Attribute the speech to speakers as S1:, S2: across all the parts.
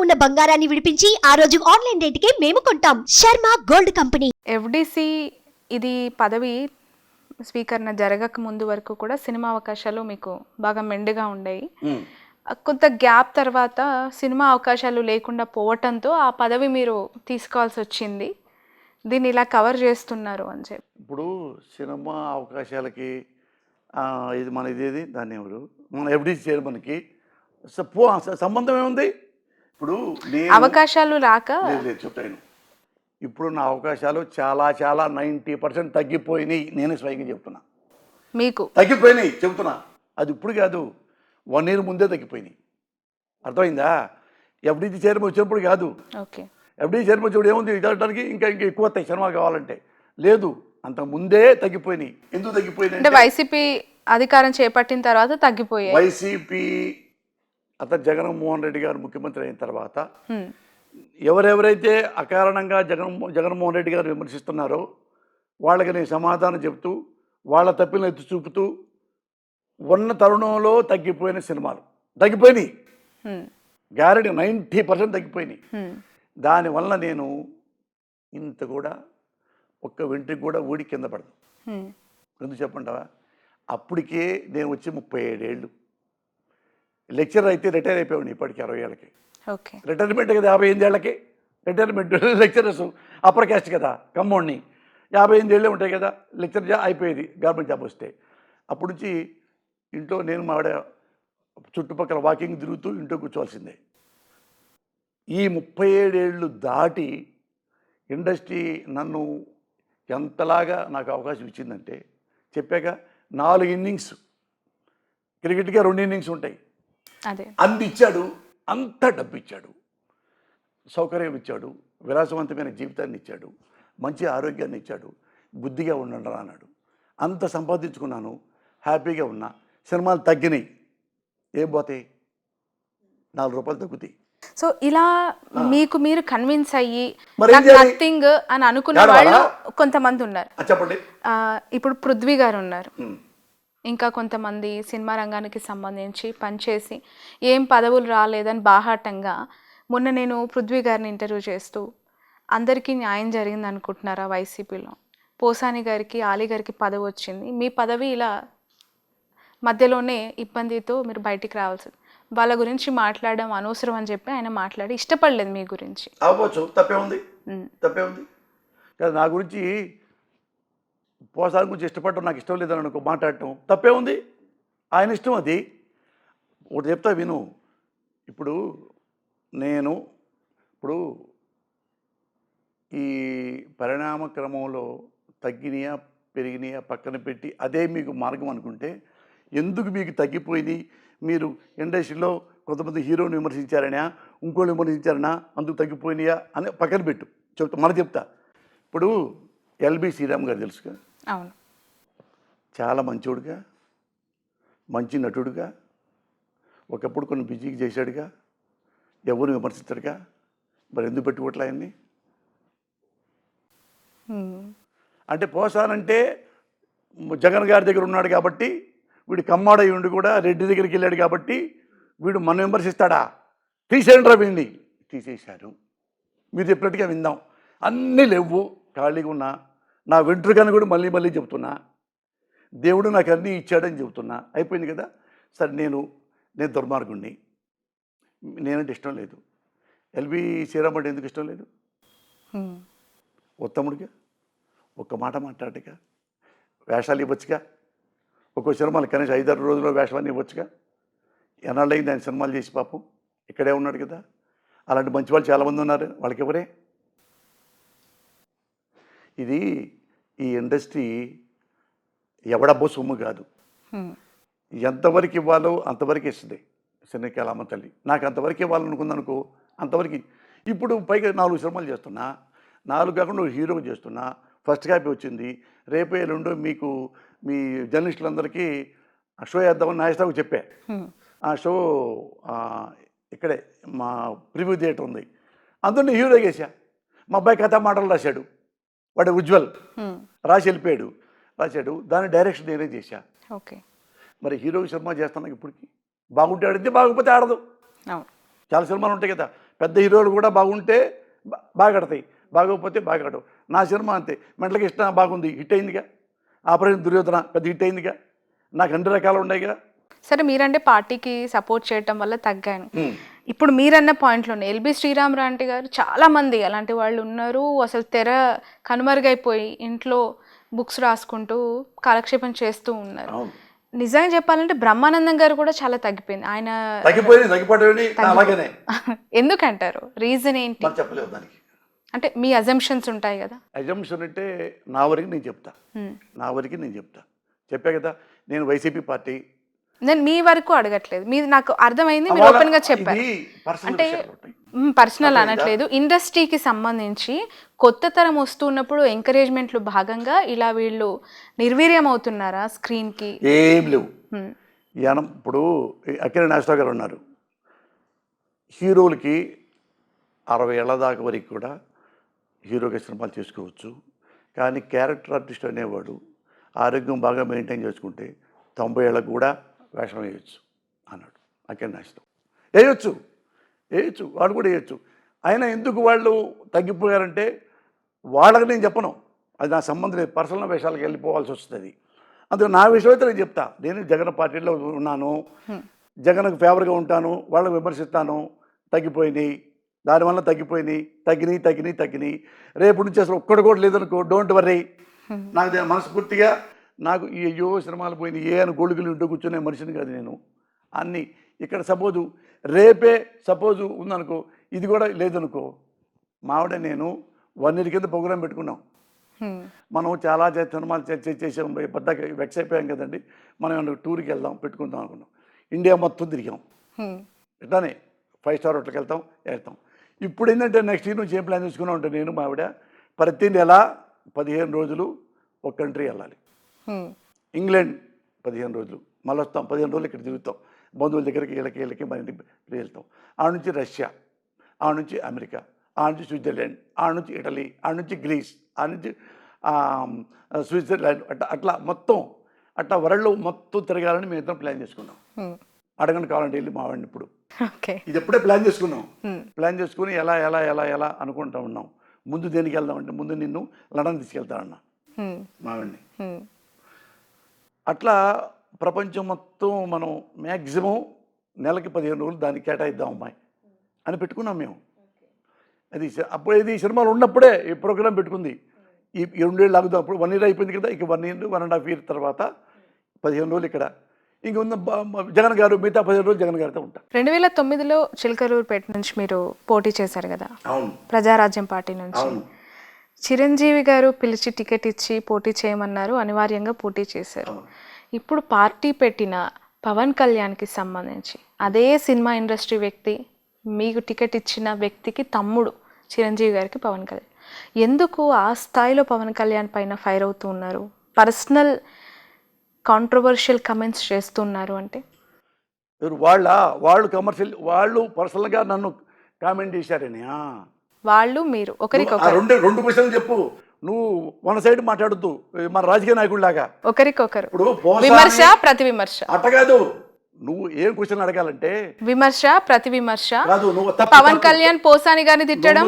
S1: ఉన్న బంగారాన్ని విడిపించి ఆ రోజు ఆన్లైన్ రేటుకే మేము కొంటాం. Sharma gold company.
S2: ఎఫ్డిసి ఇది పదవి స్వీకరణ జరగక ముందు వరకు కూడా సినిమా అవకాశాలు మీకు బాగా మెండుగా ఉండేవి. కొంత గ్యాప్ తర్వాత సినిమా అవకాశాలు లేకుండా పోవటంతో ఆ పదవి మీరు తీసుకోవాల్సి వచ్చింది. దీన్ని ఇలా కవర్ చేస్తున్నారు అని చెప్పి.
S3: ఇప్పుడు సినిమా అవకాశాలకి ఇది మన ఇదేది దాన్ని ఎవరు మన ఎఫ్డీసీ చైర్మన్కి సంబంధం ఏముంది? ఇప్పుడు
S2: అవకాశాలు రాక
S3: లేదు చెప్తాను. ఇప్పుడు నా అవకాశాలు చాలా చాలా 90% తగ్గిపోయినాయి. నేనే స్వయంగా చెప్తున్నా,
S2: మీకు
S3: తగ్గిపోయినాయి చెప్తున్నా. అది ఇప్పుడు కాదు, 1 year ముందే తగ్గిపోయినాయి. అర్థమైందా? ఎఫ్డీసీ చైర్మన్ వచ్చినప్పుడు కాదు.
S2: ఓకే,
S3: ఎఫ్డీసీ చైర్మన్ వచ్చేప్పుడు ఏముంది ఇదడానికి ఇంకా ఎక్కువ వస్తాయి సినిమా కావాలంటే. లేదు, అంత ముందే తగ్గిపోయినాయి. ఎందుకు తగ్గిపోయినాయి
S2: అంటే వైసీపీ అధికారం చేపట్టిన తర్వాత తగ్గిపోయాయి.
S3: వైసీపీ అతను జగన్మోహన్ రెడ్డి గారు ముఖ్యమంత్రి అయిన తర్వాత ఎవరెవరైతే అకారణంగా జగన్మోహన్ రెడ్డి గారు విమర్శిస్తున్నారో వాళ్ళకి నేను సమాధానం చెప్తూ వాళ్ళ తప్పులను ఎత్తి చూపుతూ ఉన్న తరుణంలో తగ్గిపోయిన సినిమాలు తగ్గిపోయినాయి. గ్యారెంటీ 90% తగ్గిపోయినాయి. దానివల్ల నేను ఇంత కూడా ఒక్క వెంట్రుక కూడా ఊడి కింద పడదు. ఎందుకు చెప్పంటావా? అప్పటికే నేను వచ్చి 37 ఏళ్ళు. లెక్చరర్ అయితే రిటైర్ అయిపోయాడు ఇప్పటికి 60 ఏళ్ళకి. రిటైర్మెంట్ కదా 58 ఏళ్ళకి రిటైర్మెంట్. లెక్చరర్స్ అప్పర్ క్యాస్ట్ కదా, కమ్మోడిని 58 ఏళ్ళే ఉంటాయి కదా లెక్చర్ అయిపోయేది గవర్నమెంట్ జాబ్ వస్తే. అప్పటి నుంచి ఇంట్లో నేను మావిడ చుట్టుపక్కల వాకింగ్ తిరుగుతూ ఇంట్లో కూర్చోవాల్సిందే. ఈ 37 ఏళ్ళు దాటి ఇండస్ట్రీ నన్ను ఎంతలాగా నాకు అవకాశం ఇచ్చిందంటే చెప్పాక 4 innings క్రికెట్గా 2 innings ఉంటాయి. అందిచ్చాడు, అంత డబ్బు ఇచ్చాడు, సౌకర్యం ఇచ్చాడు, విలాసవంతమైన జీవితాన్ని ఇచ్చాడు, మంచి ఆరోగ్యాన్ని ఇచ్చాడు, బుద్ధిగా ఉండండి అన్నాడు. అంత సంపాదించుకున్నాను, హ్యాపీగా ఉన్నా. సినిమాలు తగ్గినాయి, ఏం పోతాయి? 4 రూపాయలు తగ్గుతాయి.
S2: సో ఇలా మీకు మీరు కన్విన్స్ అయ్యి నథింగ్ అని అనుకున్న వాళ్ళు కొంతమంది ఉన్నారు.
S3: చెప్పండి.
S2: ఇప్పుడు పృథ్వీ గారు ఉన్నారు, ఇంకా కొంతమంది సినిమా రంగానికి సంబంధించి పనిచేసి ఏం పదవులు రాలేదని బాహాటంగా. మొన్న నేను పృథ్వీ గారిని ఇంటర్వ్యూ చేస్తూ అందరికీ న్యాయం జరిగింది అనుకుంటున్నారా వైసీపీలో? పోసాని గారికి, ఆలీ గారికి పదవి వచ్చింది, మీ పదవి ఇలా మధ్యలోనే ఇబ్బందితో మీరు బయటికి రావాల్సింది. వాళ్ళ గురించి మాట్లాడడం అనవసరం అని చెప్పి ఆయన మాట్లాడి ఇష్టపడలేదు మీ గురించి.
S3: అవ్వచ్చు, తప్పే ఉంది, తప్పే ఉంది కదా. నా గురించి పోసాని గురించి ఇష్టపడటం నాకు ఇష్టం లేదని అనుకో, మాట్లాడటం తప్పే ఉంది, ఆయన ఇష్టం అది. ఒకటి చెప్తా విను. ఇప్పుడు నేను ఈ పరిణామ క్రమంలో తగ్గినాయా పెరిగినాయా పక్కన పెట్టి అదే మీకు మార్గం అనుకుంటే, ఎందుకు మీకు తగ్గిపోయింది? మీరు ఇండస్ట్రీలో కొంతమంది హీరోని విమర్శించారనా, ఇంకోళ్ళు విమర్శించారనా, అందుకు తగ్గిపోయినాయా అని పక్కన పెట్టు. చెప్తా. ఇప్పుడు ఎల్బి శ్రీరామ్ గారు తెలుసుగా,
S2: అవును,
S3: చాలా మంచోడుగా, మంచి నటుడుగా, ఒకప్పుడు కొన్ని బిజీకి చేశాడుగా, ఎవరు విమర్శించాడుగా. మరి ఎందుకు పెట్టుకోవట్లే ఆయన్ని? అంటే పోసానంటే జగన్ గారి దగ్గర ఉన్నాడు కాబట్టి, వీడు కమ్మాడై ఉండి కూడా రెడ్డి దగ్గరికి వెళ్ళాడు కాబట్టి వీడు మనం విమర్శిస్తాడా? తీసేయండి రా వీడిని. తీసేశారు. మీరు చెప్పినట్టుగా విందాం. అన్నీ లేవు, ఖాళీగా ఉన్నా. నా వెంట్రుకని కూడా మళ్ళీ మళ్ళీ చెప్తున్నా, దేవుడు నాకు అన్నీ ఇచ్చాడని చెబుతున్నా. అయిపోయింది కదా. సరే, నేను దుర్మార్గుణ్ణి, నేనంటే ఇష్టం లేదు. ఎల్బి శ్రీరామ్ అంటే ఎందుకు ఇష్టం లేదు? ఉత్తముడిగా, ఒక్క మాట మాట్లాడగా, వేషాలు ఇవ్వచ్చుగా. ఒక్కో సినిమాలు కనీసం 5-6 రోజుల్లో వేషాన్ని ఇవ్వచ్చుగా. ఎన్నాళ్ళైంది ఆయన సినిమాలు చేసి? పాపం ఇక్కడే ఉన్నాడు కదా. అలాంటి మంచి వాళ్ళు చాలామంది ఉన్నారు, వాళ్ళకి ఎవరే? ఇది ఈ ఇండస్ట్రీ ఎవడబ్బో సొమ్ము కాదు. ఎంతవరకు ఇవ్వాలో అంతవరకు ఇస్తుంది సినికాలమ్మ తల్లి. నాకు అంతవరకు ఇవ్వాలనుకుందనుకో, అంతవరకు. ఇప్పుడు పైగా 4 సినిమాలు చేస్తున్నా, 4 కాకుండా హీరో చేస్తున్నా, ఫస్ట్ కాపీ వచ్చింది. రేపే ఎల్లుండో మీకు మీ జర్నలిస్టులందరికీ షో వేద్దామని నాగేశ్వరరావు చెప్పా. ఆ షో ఇక్కడే మా ప్రివ్యూ థియేటర్ ఉంది, అందులో హీరో చేశా. మా అబ్బాయి కథా మాటలు రాశాడు, వాడు ఉజ్వల్, రాసి వెళ్ళిపోయాడు. రాశాడు, దాని డైరెక్షన్ నేనే చేశా.
S2: ఓకే.
S3: మరి హీరో సినిమా చేస్తున్నాను ఇప్పటికి. బాగుంటే ఆడితే, బాగోకపోతే ఆడదు. చాలా సినిమాలు ఉంటాయి కదా. పెద్ద హీరోలు కూడా బాగుంటే బాగా ఆడతాయి, బాగోకపోతే బాగా ఆడవు. నా సినిమా అంతే. మెంటలకి ఇష్టం బాగుంది, హిట్ అయిందిగా. ఆపరేషన్ దుర్యోధన పెద్ద హిట్ అయిందిగా. నాకు అన్ని రకాలు ఉన్నాయిగా.
S2: సరే, మీరంటే పార్టీకి సపోర్ట్ చేయటం వల్ల తగ్గాను. ఇప్పుడు మీరన్న పాయింట్లోనే ఎల్బి శ్రీరామరాంటి గారు చాలా మంది అలాంటి వాళ్ళు ఉన్నారు. అసలు తెర కనుమరుగైపోయి ఇంట్లో బుక్స్ రాసుకుంటూ కాలక్షేపం చేస్తూ ఉన్నారు. నిజంగా చెప్పాలంటే బ్రహ్మానందం గారు కూడా చాలా తగ్గిపోయింది. ఆయన
S3: అలాగనే
S2: ఎందుకంటారు? రీజన్ ఏంటి?
S3: చెప్పలేదు దానికి.
S2: అంటే మీ అజంప్షన్స్ ఉంటాయి కదా.
S3: అజంప్షన్ అంటే నా వరకు నేను చెప్తా. చెప్పా కదా, నేను వైసీపీ పార్టీ.
S2: నేను మీ వరకు అడగట్లేదు, మీరు నాకు అర్థమైంది, మీరు ఓపెన్ గా చెప్పారు. అంటే పర్సనల్ అనట్లేదు, ఇండస్ట్రీకి సంబంధించి కొత్త తరం వస్తున్నప్పుడు ఎంకరేజ్మెంట్లు భాగంగా ఇలా వీళ్ళు నిర్వీర్యం అవుతున్నారా స్క్రీన్ కి?
S3: ఏం లేవు. ఇప్పుడు అక్కినేని నాగేశ్వరరావు గారు ఉన్నారు. హీరోలకి 60 ఏళ్ల దాకా వరకు కూడా హీరోగా సినిమాలు చేసుకోవచ్చు. కానీ క్యారెక్టర్ ఆర్టిస్ట్ అనేవాడు ఆరోగ్యం బాగా మెయింటైన్ చేసుకుంటే 90 ఏళ్ళకు కూడా వేషం వేయచ్చు అన్నాడు అక్కినేని నాగేశ్వరరావు. వేయచ్చు, వాడు కూడా వేయచ్చు. అయినా ఎందుకు వాళ్ళు తగ్గిపోయారంటే వాళ్ళకి నేను చెప్పను, అది నా సంబంధం లేదు. పర్సనల్ వేషాలకు వెళ్ళిపోవాల్సి వస్తుంది. అందుకు నా విషయం అయితే నేను చెప్తా. నేను జగన్ పార్టీలో ఉన్నాను, జగన్కు ఫేవర్గా ఉంటాను, వాళ్ళని విమర్శిస్తాను. తగ్గిపోయినాయి, దానివల్ల తగ్గినాయి. రేపు నుంచి అసలు ఒక్కడు కూడా లేదనుకో, డోంట్ వర్రీ. నాకు మనస్ఫూర్తిగా నాకు ఈ అయ్యో సినిమాలు పోయినాయి ఏ అని గొడుగులు ఇంటూ కూర్చునే మనిషిని కాదు నేను. అన్నీ ఇక్కడ రేపే ఉందనుకో, ఇది కూడా లేదనుకో, మావిడ నేను 1 year కింద ప్రోగ్రాం పెట్టుకున్నాం. మనం చాలా సినిమాలు చేసాం, పెద్ద వెక్స్ అయిపోయాం కదండి. మనం టూర్కి వెళ్దాం పెట్టుకుందాం అనుకున్నాం. ఇండియా మొత్తం తిరిగాం. ఇట్లానే 5 star హోటల్కి వెళ్తాం. ఇప్పుడు ఏంటంటే నెక్స్ట్ ఇయర్ నుంచి ఏం ప్లాన్ చేసుకున్నాం అంటే, నేను మావిడ ప్రతి నెల 15 రోజులు ఒక కంట్రీ వెళ్ళాలి. ఇంగ్లాండ్ 15 రోజులు, మళ్ళీ వస్తాం 15 రోజులు ఇక్కడ తిరుగుతాం, బంధువుల దగ్గరికి వీళ్ళకి మన ఇంటికి వెళ్తాం. ఆడ నుంచి రష్యా, ఆడ నుంచి అమెరికా, ఆడ నుంచి స్విట్జర్లాండ్, ఆడ నుంచి ఇటలీ, ఆడ నుంచి గ్రీస్, ఆడ నుంచి స్విట్జర్లాండ్, అట్లా మొత్తం వరల్డ్ మొత్తం తిరగాలని మేము ఇద్దరం ప్లాన్ చేసుకున్నాం. అడగండి కావాలంటే వెళ్ళి మావాడిని. ఇప్పుడు ఇది ఎప్పుడే ప్లాన్ చేసుకుని ఎలా అనుకుంటా ఉన్నాం. ముందు దేనికి వెళ్దామంటే, ముందు నిన్ను లండన్ తీసుకెళ్తానన్నా మావాడిని. అట్లా ప్రపంచం మొత్తం మనం మ్యాక్సిమం నెలకి 15 రోజులు దానికి కేటాయిద్దాం అమ్మాయి అని పెట్టుకున్నాం మేము. అది అప్పుడు ఇది సినిమాలు ఉన్నప్పుడే ఈ ప్రోగ్రాం పెట్టుకుంది. ఈ 2 ఏళ్ళు ఆగుదాం. అప్పుడు 1 year అయిపోయింది కదా, ఇక 1 year 1.5 years తర్వాత 15 రోజులు ఇక్కడ. ఇంక ఉన్న జగన్ గారు మిగతా 15 రోజులు జగన్ గారితో ఉంటారు.
S2: 2009లో చిలకలూరుపేట నుంచి మీరు పోటీ చేశారు కదా.
S3: అవును.
S2: ప్రజారాజ్యం పార్టీ నుంచి.
S3: అవును.
S2: చిరంజీవి గారు పిలిచి టికెట్ ఇచ్చి పోటీ చేయమన్నారు, అనివార్యంగా పోటీ చేశారు. ఇప్పుడు పార్టీ పెట్టిన పవన్ కళ్యాణ్కి సంబంధించి అదే సినిమా ఇండస్ట్రీ వ్యక్తి, మీకు టికెట్ ఇచ్చిన వ్యక్తికి తమ్ముడు చిరంజీవి గారికి పవన్ కళ్యాణ్, ఎందుకు ఆ స్థాయిలో పవన్ కళ్యాణ్ పైన ఫైర్ అవుతూ ఉన్నారు? పర్సనల్ కాంట్రవర్షియల్ కమెంట్స్ చేస్తున్నారు అంటే
S3: వాళ్ళు కమర్షియల్, వాళ్ళు పర్సనల్గా నన్ను కామెంట్ చేశారని.
S2: వాళ్ళు మీరు ఒకరికొకరు
S3: 2 క్వశ్చన్లు చెప్పు. నువ్వు వన్ సైడ్ మాట్లాడుతూ మన రాజకీయ నాయకుడిలాగా
S2: ఒకరికొకరు
S3: ఇప్పుడు
S2: విమర్శ ప్రతి విమర్శ
S3: అట్ట కాదు. నువ్వు ఏం క్వశ్చన్ అడగాలంటే
S2: విమర్శ ప్రతి విమర్శ
S3: కాదు. నువ్వు
S2: పవన్ కళ్యాణ్ పోసాని గారిని తిట్టడం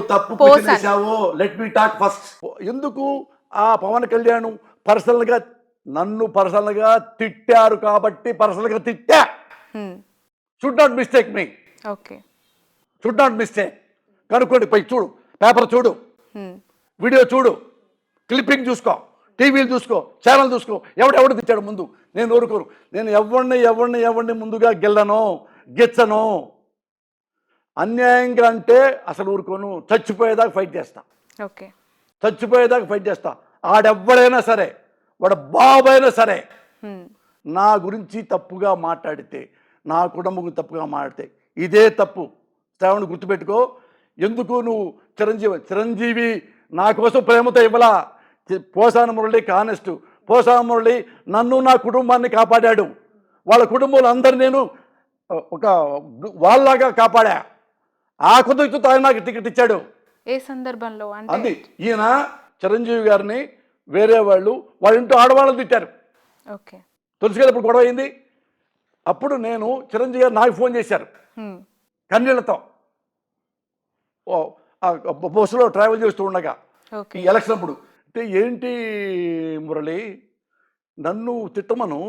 S3: లెట్ మీ టాక్ ఫస్ట్. ఎందుకు ఆ పవన్ కళ్యాణ్ నన్ను పర్సనల్గా తిట్టారు కాబట్టి పర్సనల్గా తిట్టా. Should not mistake me.
S2: Okay,
S3: should not mistake. కనుక్కోండి, పై చూడు, పేపర్ చూడు, వీడియో చూడు, క్లిప్పింగ్ చూసుకో, టీవీలు చూసుకో, ఛానల్ చూసుకో. ఎవడు తిట్టాడు ముందు? నేను ఊరుకోరు. నేను ఎవరిని ముందుగా గెచ్చను. అన్యాయంగా అంటే అసలు ఊరుకోను. చచ్చిపోయేదాకా ఫైట్ చేస్తా.
S2: ఓకే,
S3: చచ్చిపోయేదాకా ఫైట్ చేస్తా. ఆడెవ్వడైనా సరే, వాడు బాబైనా సరే, నా గురించి తప్పుగా మాట్లాడితే, నా కుటుంబం తప్పుగా మాట్లాడితే ఇదే తప్పు. శ్రావణ్ గుర్తుపెట్టుకో. ఎందుకు నువ్వు చిరంజీవి నా కోసం ప్రేమతో ఇవ్వలా. పోసాన మురళి కానెస్ట్. పోసాన మురళి నన్ను నా కుటుంబాన్ని కాపాడాడు. వాళ్ళ కుటుంబంలో అందరు నేను ఒక వాళ్ళలాగా కాపాడా. ఆ కుదురుతో ఆయన నాకు టికెట్ ఇచ్చాడు.
S2: ఏ సందర్భంలో
S3: అది ఈయన చిరంజీవి గారిని వేరే వాళ్ళ ఇంట్లో ఆడవాళ్ళని తిట్టారు.
S2: ఓకే,
S3: తులసి గారు ఇప్పుడు గొడవ అయింది. అప్పుడు నేను చిరంజీవి గారు నాకు ఫోన్ చేశారు కన్నీళ్లతో. బస్సులో ట్రావెల్ చేస్తూ ఉండగా
S2: ఓకే.
S3: ఈ ఎలక్షన్ అప్పుడు అంటే ఏంటి మురళి నన్ను తిట్టమను,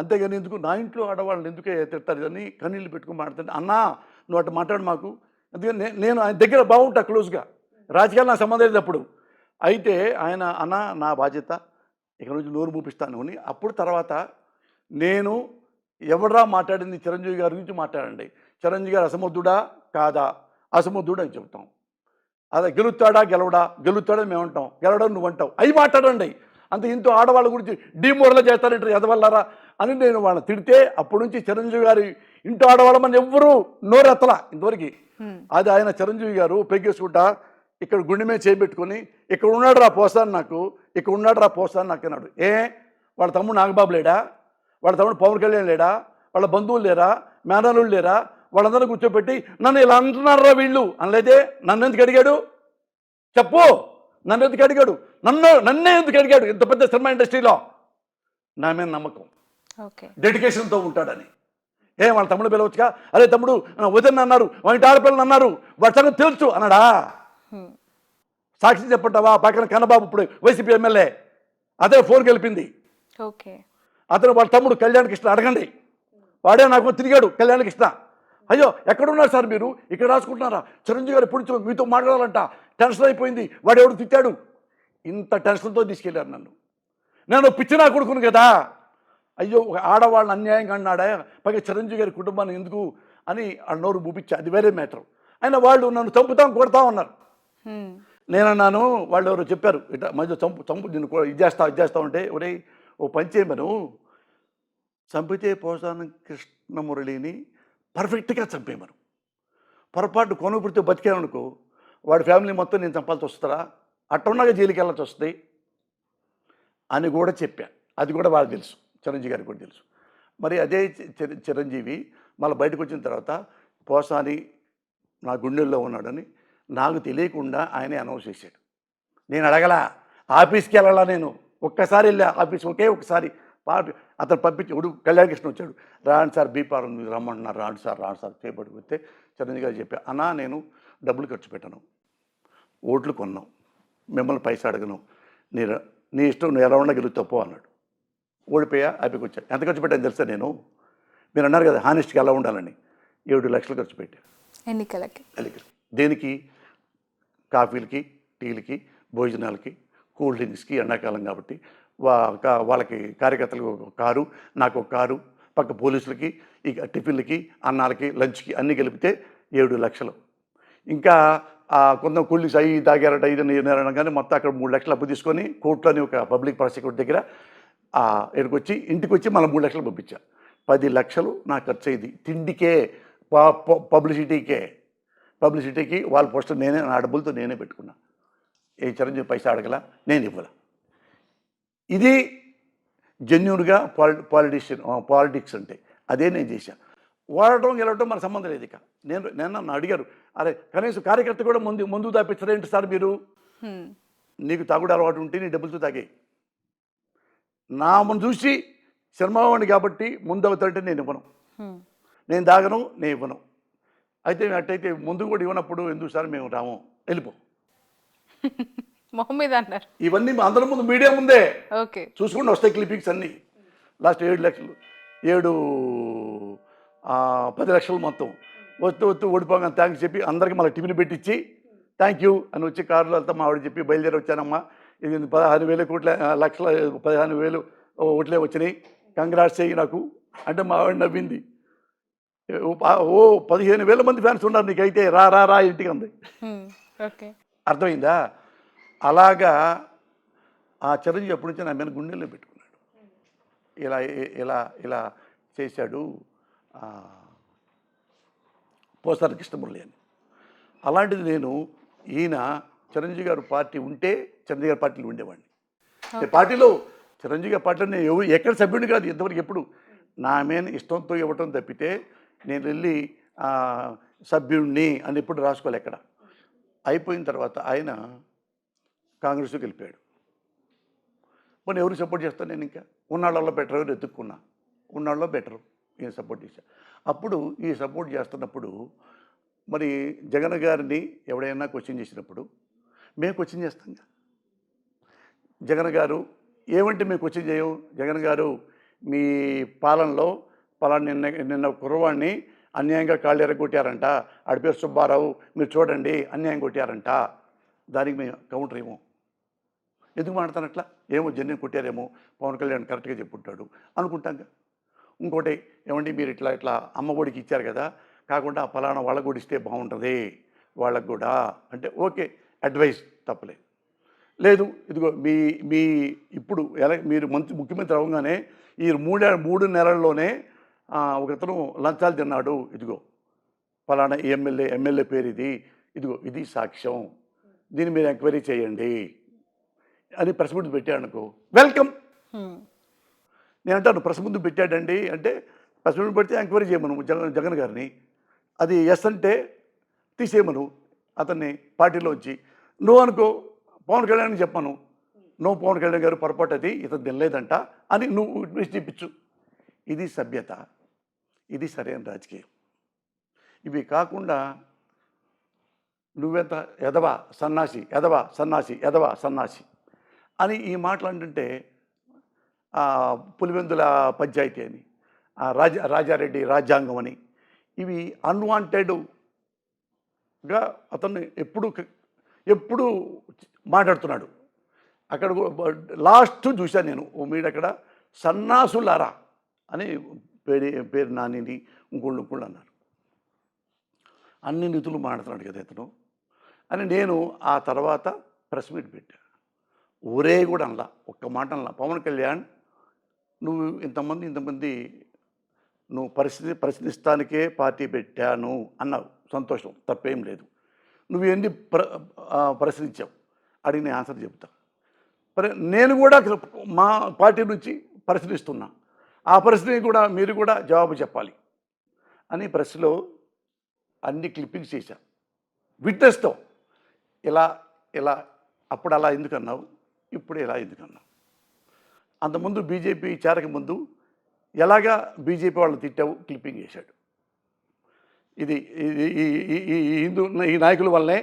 S3: అంతేగాని ఎందుకు నా ఇంట్లో ఆడవాళ్ళని ఎందుకే తిడతారు అని కన్నీళ్ళు పెట్టుకుని మాట్లాడుతుంటే, అన్నా నువ్వు అట్లా మాట్లాడు మాకు, ఎందుకంటే నేను ఆయన దగ్గర బాగుంటా క్లోజ్గా, రాజకీయాలు నా సంబంధం లేదు అప్పుడు. అయితే ఆయన అన్న నా బాధ్యత ఇక్కడ నుంచి నోరు మూపిస్తాను అని. అప్పుడు తర్వాత నేను ఎవడరా మాట్లాడింది చిరంజీవి గారి గురించి మాట్లాడండి, చిరంజీవి గారు అసమర్థుడా కాదా, అసమర్థుడు అని చెబుతాం. అదే గెలుస్తాడా గెలుస్తాడని మేము అంటాం, గెలవడం నువ్వు అంటావు, అవి మాట్లాడండి. అంత ఇంతో ఆడవాళ్ళ గురించి డీమోరల్ చేస్తారంటారు ఎదవల్లారా అని నేను వాళ్ళని తిడితే, అప్పటి నుంచి చిరంజీవి గారి ఇంట్లో ఆడవాళ్ళమని ఎవ్వరూ నోరెత్తలా ఇంతవరకు. అది ఆయన చిరంజీవి గారు పెగ్గేసుకుంటా ఇక్కడ గుండె మీద చేయబెట్టుకొని, ఇక్కడ ఉన్నాడు రా పోస్తాను నాకు, ఇక్కడ ఉన్నాడు రా పోస్తాను నాకు అన్నాడు. వాళ్ళ తమ్ముడు నాగబాబు లేడా, వాళ్ళ తమ్ముడు పవన్ కళ్యాణ్ లేడా, వాళ్ళ బంధువులు లేరా, మేనల్లుళ్ళు లేరా, వాళ్ళందరూ కూర్చోబెట్టి నన్ను ఇలా అంటున్నారా వీళ్ళు అనలేదే. నన్ను ఎందుకు అడిగాడు చెప్పు, నన్ను ఎందుకు అడిగాడు, నన్నే ఎందుకు అడిగాడు? ఇంత పెద్ద సినిమా ఇండస్ట్రీలో నా మీద నమ్మకం, డెడికేషన్తో ఉంటాడని. వాళ్ళ తమ్ముడు పిలవచ్చుగా, అరే తమ్ముడు వదిన అన్నారు, వాటి ఆడపిల్లని అన్నారు, వాడి సంగతి తెలుసు అన్నాడా? సాక్షి చెప్పంటావా? పక్కన కన్నబాబు ఇప్పుడు వైసీపీ ఎమ్మెల్యే, అదే ఫోన్ గెలిపింది. అతను వాళ్ళ తమ్ముడు కళ్యాణ్ కృష్ణ అడగండి, వాడే నాకు తిరిగాడు కళ్యాణ్ కృష్ణ. అయ్యో ఎక్కడున్నారు సార్ మీరు, ఇక్కడ రాసుకుంటున్నారా, చిరంజీవి గారు ఎప్పుడు మీతో మాట్లాడాలంట, టెన్షన్ అయిపోయింది, వాడు ఎవడు తిట్టాడు. ఇంత టెన్షన్తో తీసుకెళ్ళారు నన్ను. నేను పిచ్చినా కొడుకును కదా, అయ్యో ఒక ఆడవాళ్ళని అన్యాయంగా అన్నాడా, పైగా చిరంజీవి గారి కుటుంబాన్ని ఎందుకు అని ఆ నోరు మూపించా, అది వేరే మ్యాటర్. అయినా వాళ్ళు నన్ను చంపుతాం కొడతాం అన్నారు. నేనన్నాను, వాళ్ళు ఎవరు చెప్పారు ఇట్లా మధ్య చంపు నేను ఇది చేస్తా ఉంటే, ఒరే ఓ పని చేయమను, చంపితే పోసాన కృష్ణమురళిని పర్ఫెక్ట్గా చంపేయమను, పొరపాటు కొనుపుడితో బతికామనుకో వాడి ఫ్యామిలీ మొత్తం నేను చంపాల్సి వస్తారా, అట్టున్నాగా జైలుకి వెళ్ళాల్సి వస్తుంది అని కూడా చెప్పా. అది కూడా వాళ్ళకి తెలుసు, చిరంజీవి గారికి కూడా తెలుసు. మరి అదే చిరంజీవి మళ్ళీ బయటకు వచ్చిన తర్వాత పోసాని నా గుండెల్లో ఉన్నాడని నాకు తెలియకుండా ఆయనే అనౌన్స్ చేశాడు. నేను అడగలా, ఆఫీస్కి వెళ్ళాలా, నేను ఒక్కసారి వెళ్ళా ఆఫీస్, ఒకసారి అతను పంపించి కళ్యాణ్ కృష్ణ వచ్చాడు, రాండి సార్ బీపారం రమ్మంటున్నారు, రాండి సార్ చేపట్టుకొస్తే చిరంజీవి గారు చెప్పా, అన్నా నేను డబ్బులు ఖర్చు పెట్టను, ఓట్లు కొన్నాం, మిమ్మల్ని పైసా అడగను, నీ ఇష్టం నువ్వు ఎలా ఉండా గెలుస్తాపో అన్నాడు. ఓడిపోయా ఆపికి వచ్చా. ఎంత ఖర్చు పెట్టాను తెలుసా నేను, మీరు అన్నారు కదా హానెస్ట్గా ఎలా ఉండాలని, 7 లక్షలు ఖర్చు పెట్టా ఎన్నికలకి. దేనికి? కాఫీలకి, టీలకి, భోజనాలకి, కూల్ డ్రింక్స్కి, ఎండాకాలం కాబట్టి వాళ్ళకి కార్యకర్తలకు ఒక కారు, నాకు ఒక కారు, పక్క పోలీసులకి, ఇక టిఫిన్లకి, అన్నాలకి, లంచ్కి అన్నీ కలిపితే 7 లక్షలు. ఇంకా కొంత కూల్ డ్రింక్స్ అవి తాగారట ఇది కానీ మొత్తం అక్కడ 3 లక్షలు అప్పు తీసుకొని కోర్టులోని ఒక పబ్లిక్ ప్రాసిక్యూటర్ దగ్గర ఇక్కడికి ఇంటికి వచ్చి మళ్ళీ 3 లక్షలు పంపించా. 10 లక్షలు నాకు ఖర్చు అయింది తిండికే, పబ్లిసిటీకి వాళ్ళ పోస్టర్ నేనే, నా డబ్బులతో నేనే పెట్టుకున్నా. ఏ చిరంజీవి పైసా అడగల, నేను ఇవ్వాల. ఇది జెన్యూన్గా పాలిటిక్స్ అంటే అదే నేను చేశాను. వాడటం గెలవటం మన సంబంధం లేదు. ఇక నేను నన్ను అడిగారు, అరే కనీసం కార్యకర్త కూడా ముందు తాపించరేంటి సార్ మీరు, నీకు తాగుడు అలవాటు ఉంటే నీ డబ్బులతో తాగే, నా మనం చూసి శర్మవాణి కాబట్టి ముందు అవుతాడంటే నేను ఇవ్వను, నేను తాగను, నేను ఇవ్వను. అయితే అట్టయితే ముందు కూడా ఇవ్వనప్పుడు ఎందుకు సార్ మేము రాము, వెళ్ళిపో
S2: మొహం మీద అన్నారు.
S3: ఇవన్నీ అందరి ముందు మీడియా ముందే
S2: ఓకే
S3: చూసుకుంటూ వస్తాయి క్లిప్పింగ్స్ అన్నీ. లాస్ట్ 7 లక్షలు 10 లక్షలు మొత్తం వస్తూ ఓడిపోగా థ్యాంక్స్ చెప్పి అందరికీ మళ్ళీ టిఫిన్ పెట్టించి థ్యాంక్ యూ అని వచ్చి కారులో వెళ్తా మా ఆవిడ చెప్పి బయలుదేరి వచ్చానమ్మా, ఇది 15,000 లక్షల 15,000 ఓట్లే వచ్చినాయి, కంగ్రాట్స్ చెయ్యి నాకు అంటే మా ఆవిడ నవ్వింది. 15,000 మంది ఫ్యాన్స్ ఉన్నారు నీకైతే, రా ఇంటికి అంది. అర్థమైందా? అలాగా ఆ చిరంజీవి ఎప్పటి నుంచి నా మీద గుండెల్లో పెట్టుకున్నాడు. ఇలా చేశాడు పోసాని కృష్ణమురళి అని. అలాంటిది నేను ఈయన చిరంజీవి గారు పార్టీ ఉంటే చిరంజీవి గారి పార్టీలో ఉండేవాడిని. పార్టీలో చిరంజీవి గారి పార్టీలో నేను ఎక్కడ సభ్యుడిని కాదు ఇంతవరకు, ఎప్పుడు నా మీద ఇష్టంతో ఇవ్వటం తప్పితే నేను వెళ్ళి సభ్యుడిని అని ఎప్పుడు రాసుకోవాలి ఎక్కడ. అయిపోయిన తర్వాత ఆయన కాంగ్రెస్కి వెళ్ళిపోయాడు. పోనీ ఎవరు సపోర్ట్ చేస్తాను నేను, ఇంకా ఉన్నాళ్ళలో బెటర్ ఎవరు ఎత్తుక్కున్నా, ఉన్నాళ్ళలో బెటరు ఈయన సపోర్ట్ చేశాను. అప్పుడు ఈ సపోర్ట్ చేస్తున్నప్పుడు మరి జగన్ గారిని ఎవడైనా క్వశ్చన్ చేసినప్పుడు మేము క్వశ్చన్ చేస్తాం. జగన్ గారు ఏమంటే మేము క్వశ్చన్ చేయం. జగన్ గారు మీ పాలనలో పలానా నిన్న కుర్రవాడిని అన్యాయంగా కాళ్ళు ఎరగొట్టారంట, ఆడి పేరు సుబ్బారావు, మీరు చూడండి అన్యాయం కొట్టారంట, దానికి మేము కౌంటర్ ఏమో. ఎందుకు మాట్లాడతాను అట్లా? ఏమో జన్యం కొట్టారేమో, పవన్ కళ్యాణ్ కరెక్ట్గా చెప్పుంటాడు అనుకుంటాం. ఇంకోటి ఏమండి మీరు ఇట్లా ఇట్లా అమ్మఒడికి ఇచ్చారు కదా, కాకుండా ఫలానా వాళ్ళకు కూడా ఇస్తే బాగుంటుంది వాళ్ళకు కూడా అంటే ఓకే, అడ్వైస్ తప్పలేదు. లేదు ఇదిగో మీ మీ ఇప్పుడు ఎలా మీరు ముఖ్యమంత్రి అవ్వగానే ఈ 3 నెలల్లోనే ఒకతను లంచాలు తిన్నాడు, ఇదిగో ఫలానా ఎమ్మెల్యే పేరు ఇది, ఇదిగో ఇది సాక్ష్యం, దీన్ని మీరు ఎంక్వైరీ చేయండి అని ప్రెస్ ముందు పెట్టాడనుకో, వెల్కమ్. నేను అంటాను ప్రెస్ ముందు పెట్టాడండి అంటే ప్రెస్ ముందు పెడితే ఎంక్వైరీ చేయమను జగన్ గారిని. అది ఎస్ అంటే తీసేయమను అతన్ని పార్టీలోంచి. నువ్వు అనుకో పవన్ కళ్యాణ్ చెప్పను, నువ్వు పవన్ కళ్యాణ్ గారు పొరపాటు అది ఇతను తినలేదంట అని నువ్వు చూపించు. ఇది సభ్యత, ఇది సరైన రాజకీయం. ఇవి కాకుండా నువ్వెంత ఎదవా సన్నాసి, ఎదవా సన్నాసి, ఎదవా సన్నాసి అని ఈ మాటలు అంటుంటే పులివెందుల పంచాయతీ అని, రాజారెడ్డి రాజ్యాంగం అని, ఇవి అన్వాంటెడ్గా అతన్ని ఎప్పుడు మాట్లాడుతున్నాడు. అక్కడ లాస్ట్ చూశాను నేను ఓ మీడ అక్కడ సన్నాసులారా అని పేరు నానిని ఇంకోళ్ళు అన్నారు. అన్ని నిధులు మాట్లాడుతున్నాడు కదా ఇతను అని నేను ఆ తర్వాత ప్రెస్ మీట్ పెట్టా. ఊరే కూడా అనలా, ఒక్క మాట అనలా. పవన్ కళ్యాణ్ నువ్వు ఇంతమంది నువ్వు ప్రశ్నిస్తానికే పార్టీ పెట్టాను అన్నావు, సంతోషం, తప్పేం లేదు. నువ్వు ఎన్ని ప్రశ్నించావు అడిగిన ఆన్సర్ చెప్తా. నేను కూడా మా పార్టీ నుంచి ప్రశ్నిస్తున్నా, ఆ ప్రశ్నకి కూడా మీరు కూడా జవాబు చెప్పాలి అని ప్రెస్లో అన్ని క్లిప్పింగ్స్ చేశా విట్నెస్తో. ఇలా అప్పుడు అలా ఎందుకన్నావు, ఇప్పుడు ఇలా ఎందుకన్నావు, అంతకుముందు బీజేపీ చేరక ముందు ఎలాగా బీజేపీ వాళ్ళని తిట్టావు క్లిప్పింగ్ చేశాడు. ఇది ఈ నాయకుల వల్లనే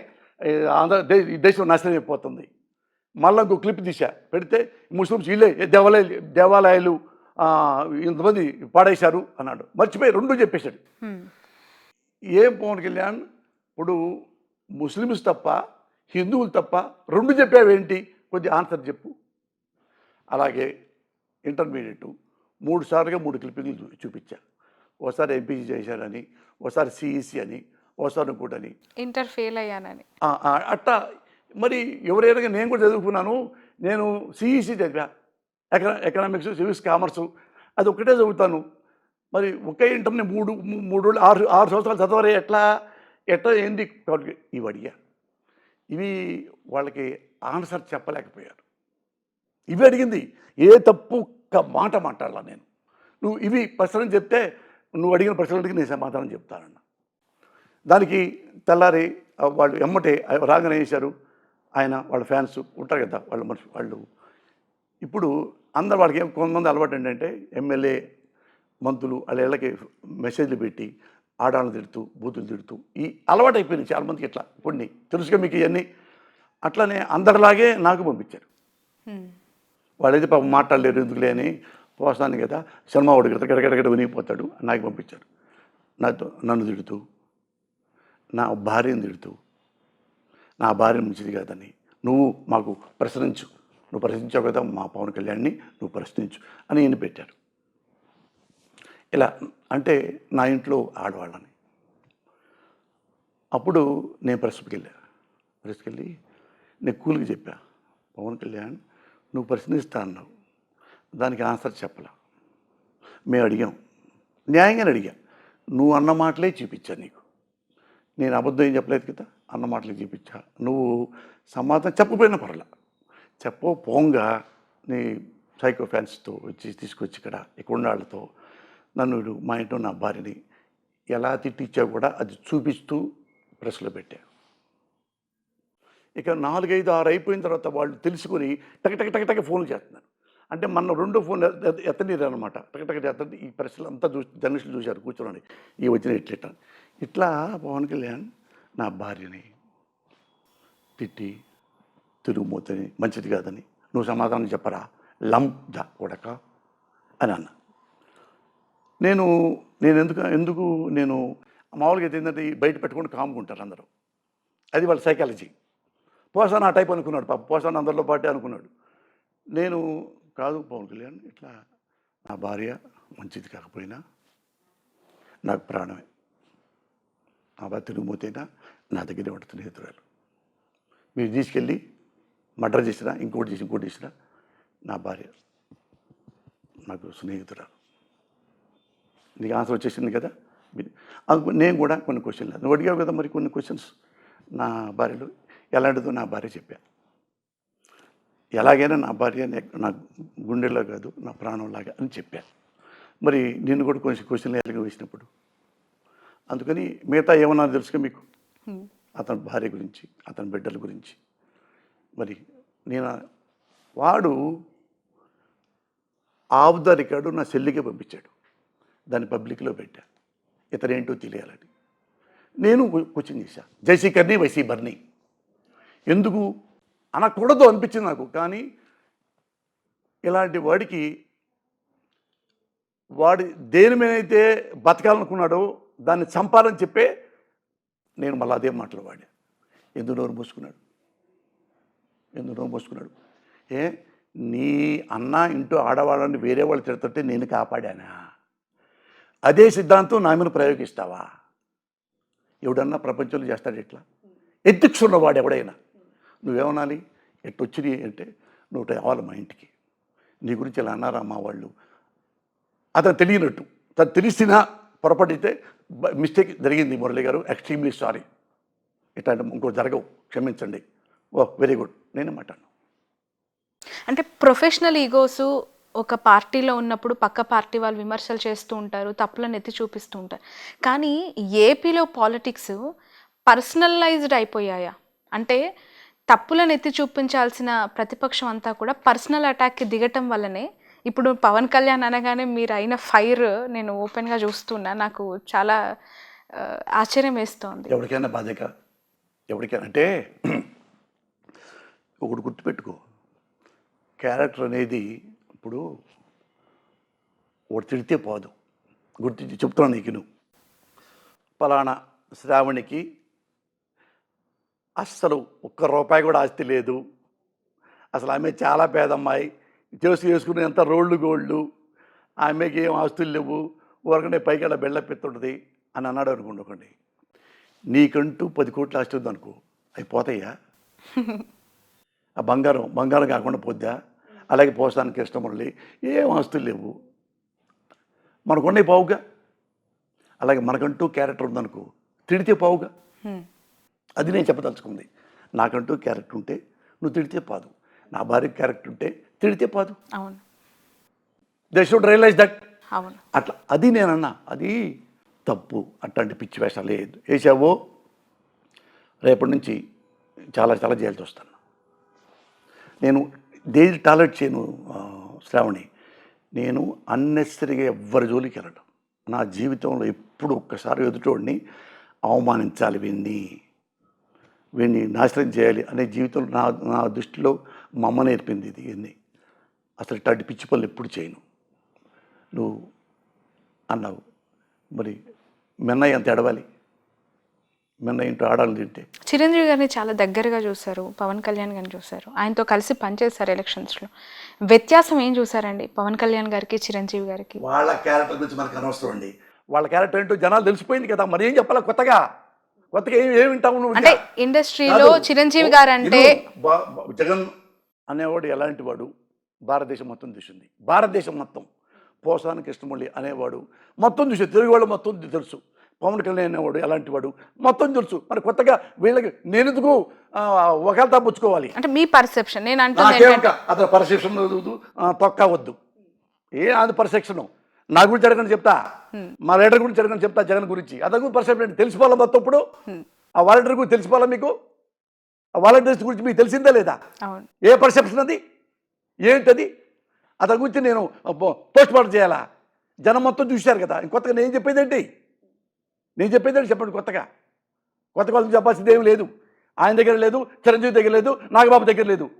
S3: ఈ దేశం నాశనం అయిపోతుంది. మళ్ళీ ఇంకో క్లిప్ తీశా పెడితే ముస్లిమ్స్ వీళ్ళే దేవాలయాలు ఇంతమంది పాడేశారు అన్నాడు. మర్చిపోయి 2 చెప్పేశాడు. ఏం పవన్ కళ్యాణ్ ఇప్పుడు ముస్లిమ్స్ తప్ప హిందువులు తప్ప 2 చెప్పావేంటి, కొద్దిగా ఆన్సర్ చెప్పు. అలాగే ఇంటర్మీడియట్ 3 సార్లుగా 3 క్లిప్పింగ్లు చూపించా. ఒకసారి ఎంపీసీ చేశాడని, ఒకసారి సిఈసి అని, ఒకసారి ఇంకోటని,
S2: ఇంటర్ ఫెయిల్ అయ్యానని.
S3: అట్టా మరి ఎవరైనా నేను కూడా చదువుకున్నాను. నేను సిఈసి చదివా, ఎకనామిక్స్, సివిక్స్, కామర్సు, అది ఒక్కటే చదువుతాను. మరి ఒకే ఇంటర్ని 6 సంవత్సరాలు చదవరే ఎట్లా ఏంది ఇవి అడిగా. ఇవి వాళ్ళకి ఆన్సర్ చెప్పలేకపోయారు. ఇవి అడిగింది ఏ తప్పు మాట మాట్లాడాల నేను. నువ్వు ఇవి ప్రశ్నలు చెప్తే నువ్వు అడిగిన ప్రశ్నలకి నేను సమాధానం చెప్తానన్న. దానికి తెల్లారి వాళ్ళు ఎమ్మటే రాగానే వేశారు. ఆయన వాళ్ళ ఫ్యాన్స్ ఉంటారు కదా, వాళ్ళు ఇప్పుడు అందరు వాళ్ళకి కొంతమంది అలవాటు ఏంటంటే ఎమ్మెల్యే మంత్రులు వాళ్ళ ఇళ్ళకి మెసేజ్లు పెట్టి ఆడాలను తిడుతూ బూతులు తిడుతూ ఈ అలవాటు అయిపోయింది చాలామందికి. ఇట్లా కొన్ని తెలుసుగా మీకు ఇవన్నీ. అట్లనే అందరిలాగే నాకు పంపించారు. వాళ్ళైతే పాపం మాట్లాడలేరు ఎందుకులే అని పోస్తాను కదా, సినిమా వాడు గడగడ వినిగిపోతాడు, నాకు పంపించారు. నన్ను తిడుతూ, నా భార్యను తిడుతూ, నా భార్య మంచిది కాదని, నువ్వు మాకు ప్రశ్నించు, నువ్వు ప్రశ్నించావు కదా మా పవన్ కళ్యాణ్ని, నువ్వు ప్రశ్నించు అని ఈయన పెట్టారు. ఇలా అంటే నా ఇంట్లో ఆడవాళ్ళని. అప్పుడు నేను ప్రెస్కి వెళ్ళి నేను కూలికి చెప్పా, పవన్ కళ్యాణ్ నువ్వు ప్రశ్నిస్తా అన్నావు, దానికి ఆన్సర్ చెప్పలా. మేము అడిగాం, న్యాయంగానే అడిగా, నువ్వు అన్న మాటలే చూపించా, నీకు నేను అబద్ధం ఏం చెప్పలేదు కదా, అన్న మాటలే చూపించా. నువ్వు సమాధానం చెప్పపోయినా పర్లా, చెప్పకపోగా నీ సైకో ఫ్యాన్స్తో తీసుకొచ్చి ఇక్కడ ఉన్న వాళ్ళతో నన్ను మా ఇంట్లో నా భార్యని ఎలా తిట్టించావు కూడా అది చూపిస్తూ ప్రెస్లో పెట్టా. ఇక 4, 5, 6 అయిపోయిన తర్వాత వాళ్ళు తెలుసుకొని టక ఫోన్లు చేస్తున్నారు. అంటే మన 2 ఫోన్లు ఎత్తనీరు అనమాట. టక చేస్తుంది. ఈ ప్రెస్లు అంతా జర్నలిస్టులు చూశారు కూర్చోండి, ఈ వచ్చిన ఇట్లా ఇట్లా పవన్ కళ్యాణ్ నా భార్యని తిట్టి తిరుగుమోతని మంచిది కాదని నువ్వు సమాధానం చెప్పరా లంజ కొడక అని అన్నా. నేను ఎందుకు నేను మామూలుగా అయితే ఏంటంటే బయట పెట్టుకొని కాముకుంటారు అందరూ, అది వాళ్ళ సైకాలజీ. పోసాను ఆ టైప్ అనుకున్నాడు, పాప పోసాను అందరిలో పాటే అనుకున్నాడు. నేను కాదు పవన్ కళ్యాణ్, ఇట్లా నా భార్య మంచిది కాకపోయినా నాకు ప్రాణమే, నా భార్య తిరుగుమోతైనా నా దగ్గరే ఉంటుంది స్నేహితురాలు. మీరు తీసుకెళ్ళి మర్డర్ చేసినా ఇంకోటి చేసినా నా భార్య నాకు స్నేహితురాలు. నీకు ఆన్సర్ వచ్చేసింది కదా. నేను కూడా కొన్ని క్వశ్చన్లు నువ్వు అడిగావు కదా, మరి కొన్ని క్వశ్చన్స్ నా భార్యలో ఎలాంటిదో నా భార్య చెప్పాను. ఎలాగైనా నా భార్య నా గుండెల్లో కాదు నా ప్రాణంలాగా అని చెప్పాను. మరి నేను కూడా కొంచెం క్వశ్చన్లు ఎలాగ వేసినప్పుడు అందుకని మిగతా ఏమన్నా తెలుసుగా మీకు అతని భార్య గురించి, అతని బిడ్డల గురించి. మరి వాడు ఆఫ్ ద రికార్డు నా సెల్లికే పంపించాడు, దాన్ని పబ్లిక్లో పెట్టా, ఇతనేంటో తెలియాలని. నేను క్వశ్చన్ చేశా, జైశీకర్ని వైసీ బర్ని ఎందుకు అనకూడదు అనిపించింది నాకు. కానీ ఇలాంటి వాడికి వాడు దేని మీదైతే బతకాలనుకున్నాడో దాన్ని చంపాలని చెప్పే నేను మళ్ళీ అదే మాటలు వాడా. ఎందుకు నోరు మూసుకున్నాడు? నీ అన్న ఇంటూ ఆడవాళ్ళని వేరే వాళ్ళు తిడుతుంటే నేను కాపాడానా? అదే సిద్ధాంతం నా మీద ప్రయోగిస్తావా? ఎవడన్నా ప్రపంచంలో చేస్తాడు ఇట్లా? ఎథిక్స్ ఉన్నవాడు ఎవడైనా నువ్వేమనాలి, ఎట్టొచ్చినాయి అంటే నువ్వు రావాలి మా ఇంటికి, నీ గురించి ఇలా అన్నారా మా వాళ్ళు, అతను తెలియనట్టు. తను తెలిసినా పొరపడితే మిస్టేక్ జరిగింది మురళి గారు, ఎక్స్ట్రీమ్లీ సారీ, ఇట్లాంటి ఇంకోటి జరగవు, క్షమించండి. ఓ వెరీ గుడ్, నేనే మాట్లాడను.
S2: అంటే ప్రొఫెషనల్ ఈగోసు ఒక పార్టీలో ఉన్నప్పుడు పక్క పార్టీ వాళ్ళు విమర్శలు చేస్తూ ఉంటారు, తప్పులను ఎత్తి చూపిస్తూ ఉంటారు. కానీ ఏపీలో పాలిటిక్స్ పర్సనలైజ్డ్ అయిపోయాయా? అంటే తప్పులను ఎత్తి చూపించాల్సిన ప్రతిపక్షం అంతా కూడా పర్సనల్ అటాక్కి దిగటం వల్లనే ఇప్పుడు పవన్ కళ్యాణ్ అనగానే మీరు అయిన ఫైర్ నేను ఓపెన్గా చూస్తున్నా, నాకు చాలా ఆశ్చర్యం వేస్తోంది.
S3: ఎవరికైనా బాధ్యత, ఎవరికైనా అంటే ఒకటి గుర్తుపెట్టుకో, క్యారెక్టర్ అనేది ఇప్పుడు ఒకటి తిడితే పోదు. గుర్తు చెప్తున్నాను నీకు, నువ్వు పలానా శ్రావణికి అస్సలు ఒక్క రూపాయి కూడా ఆస్తి లేదు, అసలు ఆమె చాలా పేదమ్మాయి, చేసుకునే ఎంత రోళ్ళు గోళ్ళు, ఆమెకి ఏం ఆస్తులు లేవు, ఊరకనే పైకి అలా బెళ్ళపెత్తుంటుంది అని అన్నాడు అనుకోండి. నీకంటూ 10 కోట్ల ఆస్తి ఉంది అనుకో, అవి పోతాయా? ఆ బంగారం కాకుండా పోద్దా? అలాగే పోసానికి కృష్ణమురళి ఏం ఆస్తులు లేవు, మనకున్నాయి పావుగా. అలాగే మనకంటూ క్యారెక్టర్ ఉందనుకో, తిడితే పావుగా. అది నేను చెప్పదలుచుకుంది. నాకంటూ క్యారెక్టర్ ఉంటే నువ్వు తిడితే పాదు, నా భార్య క్యారెక్టర్ ఉంటే తిడితే పాదు.
S2: అవును,
S3: దే షుడ్ రియలైజ్ దట్.
S2: అవును,
S3: అట్లా అది నేనన్నా, అది తప్పు. అట్లాంటి పిచ్చి వేషాలు వేసావో రేపటి నుంచి చాలా చాలా జైలుతో వస్తాను. నేను దేని టాలెంట్ చేయను శ్రావణి, నేను అన్నెసరిగా ఎవ్వరి జోలికి వెళ్ళడం. నా జీవితంలో ఎప్పుడు ఒక్కసారి ఎదుటోడిని అవమానించాలి, వీడిని నాశనం చేయాలి అనే జీవితంలో నా దృష్టిలో మా అమ్మ నేర్పింది ఇది. ఎన్ని అసలు ఇట్లాంటి పిచ్చి పనులు ఎప్పుడు చేయను. నువ్వు అన్నావు, మరి మెన్నయ్య అంత ఎడవాలి, మెన్నయ్య ఇంటూ ఆడాలని తింటే.
S2: చిరంజీవి గారిని చాలా దగ్గరగా చూశారు, పవన్ కళ్యాణ్ గారిని చూశారు, ఆయనతో కలిసి పనిచేశారు ఎలక్షన్స్లో. వ్యత్యాసం ఏం చూసారండి పవన్ కళ్యాణ్ గారికి చిరంజీవి గారికి?
S3: వాళ్ళ క్యారెక్టర్ గురించి మనకు అనవసరం అండి. వాళ్ళ క్యారెక్టర్ ఏంటో జనాలు తెలిసిపోయింది కదా, మరి ఏం చెప్పాలి కొత్తగా ఏం వింటావు నువ్వు?
S2: అంటే ఇండస్ట్రీలో చిరంజీవి గారు అంటే
S3: జగన్ అనేవాడు ఎలాంటి వాడు భారతదేశం మొత్తం చూసింది. భారతదేశం మొత్తం పోసాని కృష్ణమురళి అనేవాడు మొత్తం చూసి, తెలుగు వాళ్ళు మొత్తం తెలుసు. పవన్ కళ్యాణ్ అనేవాడు ఎలాంటి వాడు మొత్తం తెలుసు. మరి కొత్తగా వీళ్ళకి నేనెందుకు ఒకళ్ళ పుచ్చుకోవాలి?
S2: అంటే మీ పర్సెప్షన్, నేను అంటే
S3: అతను పర్సెప్షన్ తొక్క వద్దు. అది పర్సెప్షన్. నా గురించి అడగని చెప్తా, మా లీడర్ గురించి అడగని చెప్తా, జగన్ గురించి. అతను పర్సెప్షన్ తెలిసిపోవాలా మొత్తం. ఇప్పుడు ఆ వాలంటీర్ గురించి తెలిసిపోవాలా మీకు? ఆ వాలంటీర్స్ గురించి మీకు తెలిసిందా లేదా? ఏ పర్సెప్షన్ అది? ఏంటది? అతని గురించి నేను పోస్ట్ మార్టం చేయాలా? జనం మొత్తం చూశారు కదా, ఇంకొత్తగా నేను చెప్పేది ఏంటి? నేను చెప్పేది చెప్పండి కొత్తగా చెప్పాల్సింది ఏమీ లేదు. ఆయన దగ్గర లేదు, చిరంజీవి దగ్గర లేదు, నాగబాబు దగ్గర లేదు.